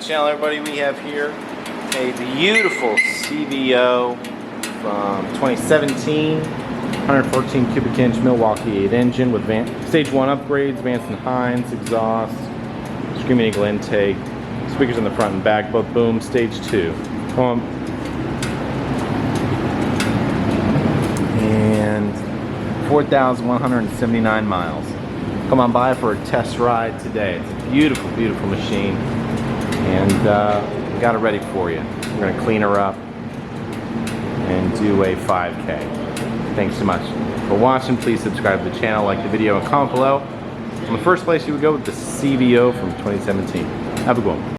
the channel, everybody. We have here a beautiful CVO from 2017, 114 cubic inch Milwaukee 8 engine with stage 1 upgrades, Vance and Hines exhaust, Screamin Eagle intake, speakers in the front and back, both boom, stage 2. Come on. And 4,179 miles. Come on by for a test ride today. It's a beautiful, beautiful machine, and we got it ready for you. We're going to clean her up and do a 5K. Thanks so much for watching. Please subscribe to the channel, like the video, and comment below on the first place you would go with the CVO from 2017. Have a good one.